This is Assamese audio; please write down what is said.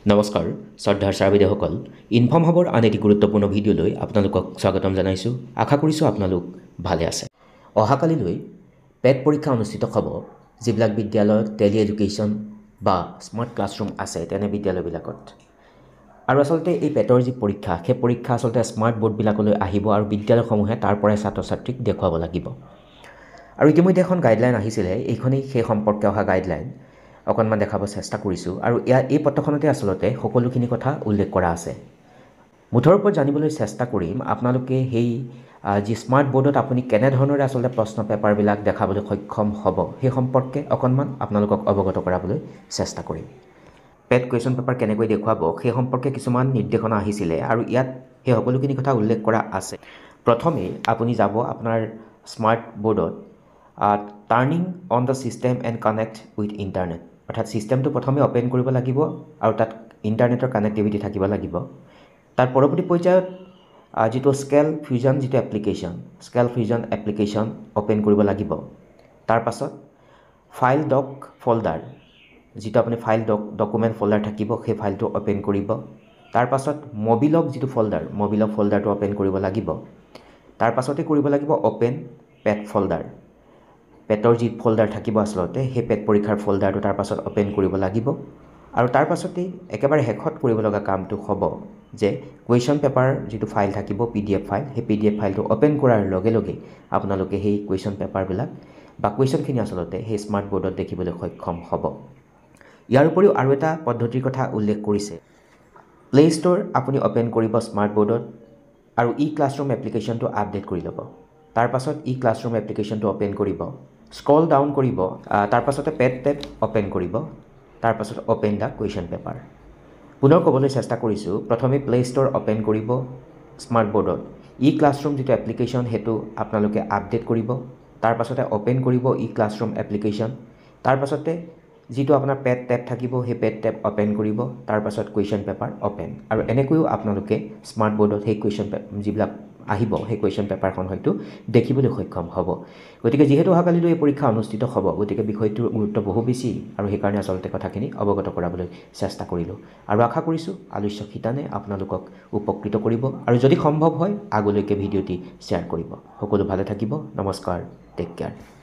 নমস্কাৰ শ্ৰদ্ধাৰ ছাৰ-বাইদেউসকল ইনফৰ্ম হ'বৰ আন এটি গুৰুত্বপূৰ্ণ ভিডিঅ'লৈ আপোনালোকক স্বাগতম জনাইছোঁ। আশা কৰিছোঁ আপোনালোক ভালে আছে। অহাকালিলৈ পেট পৰীক্ষা অনুষ্ঠিত হ'ব যিবিলাক বিদ্যালয়ত টেলি এডুকেশ্যন বা স্মাৰ্ট ক্লাছৰুম আছে তেনে বিদ্যালয়বিলাকত। আৰু আচলতে এই পেটৰ যি পৰীক্ষা সেই পৰীক্ষা আচলতে স্মাৰ্ট বৰ্ডবিলাকলৈ আহিব আৰু বিদ্যালয়সমূহে তাৰ পৰাই ছাত্ৰ ছাত্ৰীক দেখুৱাব লাগিব। আৰু ইতিমধ্যে এখন গাইডলাইন আহিছিলে, এইখনেই সেই সম্পৰ্কে অহা গাইডলাইন অকণমান দেখাব চেষ্টা কৰিছোঁ। আৰু এই পত্ৰখনতে আচলতে সকলোখিনি কথা উল্লেখ কৰা আছে। মুঠৰ ওপৰত জানিবলৈ চেষ্টা কৰিম আপোনালোকে সেই যি স্মাৰ্ট বৰ্ডত আপুনি কেনেধৰণেৰে আচলতে প্ৰশ্ন পেপাৰবিলাক দেখাবলৈ সক্ষম হ'ব সেই সম্পৰ্কে অকণমান আপোনালোকক অৱগত কৰাবলৈ চেষ্টা কৰিম। পেট কুৱেশ্যন পেপাৰ কেনেকৈ দেখুৱাব সেই সম্পৰ্কে কিছুমান নিৰ্দেশনা আহিছিলে আৰু ইয়াত সেই সকলোখিনি কথা উল্লেখ কৰা আছে। প্ৰথমেই আপুনি যাব আপোনাৰ স্মাৰ্ট বৰ্ডত turning on the system and connect with internet, অৰ্থাৎ ছিষ্টেমটো প্ৰথমে অ'পেন কৰিব লাগিব আৰু তাত ইণ্টাৰনেটৰ কানেক্টিভিটি থাকিব লাগিব। তাৰ পৰৱৰ্তী পৰ্যায়ত যিটো স্কেল ফিউজন এপ্লিকেশ্যন অ'পেন কৰিব লাগিব। তাৰ পাছত ফাইল ডক ফল্ডাৰ, যিটো আপুনি ডকুমেণ্ট ফল্ডাৰ থাকিব সেই ফাইলটো অ'পেন কৰিব। তাৰ পাছত মবিলক যিটো ফল্ডাৰটো অ'পেন কৰিব লাগিব। তাৰ পাছতে কৰিব লাগিব অ'পেন পেট ফল্ডাৰ, পেটৰ যি ফল্ডাৰ থাকিব আচলতে সেই পেট পৰীক্ষাৰ ফল্ডাৰটো তাৰ পাছত অ'পেন কৰিব লাগিব। আৰু তাৰ পাছতেই একেবাৰে শেষত কৰিব লগা কামটো হ'ব যে কুৱেশ্যন পেপাৰ যিটো ফাইল থাকিব PDF ফাইল, সেই PDF ফাইলটো অ'পেন কৰাৰ লগে লগে আপোনালোকে সেই কুৱেশ্যন পেপাৰবিলাক বা কুৱেশ্যনখিনি আচলতে সেই স্মাৰ্ট বৰ্ডত দেখিবলৈ সক্ষম হ'ব। ইয়াৰ উপৰিও আৰু এটা পদ্ধতিৰ কথা উল্লেখ কৰিছে। প্লে ষ্ট'ৰ আপুনি অ'পেন কৰিব স্মাৰ্ট বৰ্ডত আৰু ক্লাছৰুম এপ্লিকেশ্যনটো আপডেট কৰি ল'ব। তাৰ পাছত ক্লাছৰুম এপ্লিকেশ্যনটো অ'পেন কৰিব, স্ক্ৰল ডাউন কৰিব, তাৰ পাছতে পেট টেব অ'পেন কৰিব, তাৰ পাছত অ'পেন দ্য কুৱেশ্যন পেপাৰ। পুনৰ ক'বলৈ চেষ্টা কৰিছোঁ, প্ৰথমে প্লে ষ্ট'ৰ অ'পেন কৰিব স্মাৰ্ট বৰ্ডত, ক্লাছৰুম যিটো এপ্লিকেশ্যন সেইটো আপোনালোকে আপডেট কৰিব। তাৰ পাছতে অ'পেন কৰিব ক্লাছৰুম এপ্লিকেশ্যন, তাৰ পাছতে যিটো আপোনাৰ পেট টেব থাকিব সেই পেট টেব অ'পেন কৰিব, তাৰ পাছত কুৱেশ্যন পেপাৰ অ'পেন। আৰু এনেকৈও আপোনালোকে স্মাৰ্ট বৰ্ডত সেই কুৱেশ্যন যিবিলাক আহিব সেই কুৱেশ্যন পেপাৰখন হয়তো দেখিবলৈ সক্ষম হ'ব। গতিকে যিহেতু অহাকালিলৈ এই পৰীক্ষা অনুষ্ঠিত হ'ব, গতিকে বিষয়টোৰ গুৰুত্ব বহু বেছি আৰু সেইকাৰণে আচলতে কথাখিনি অৱগত কৰাবলৈ চেষ্টা কৰিলোঁ। আৰু আশা কৰিছোঁ আলোচ্য শিতানে আপোনালোকক উপকৃত কৰিব আৰু যদি সম্ভৱ হয় আগলৈকে ভিডিঅ'টি শ্বেয়াৰ কৰিব। সকলো ভালে থাকিব। নমস্কাৰ, টেক কেয়াৰ।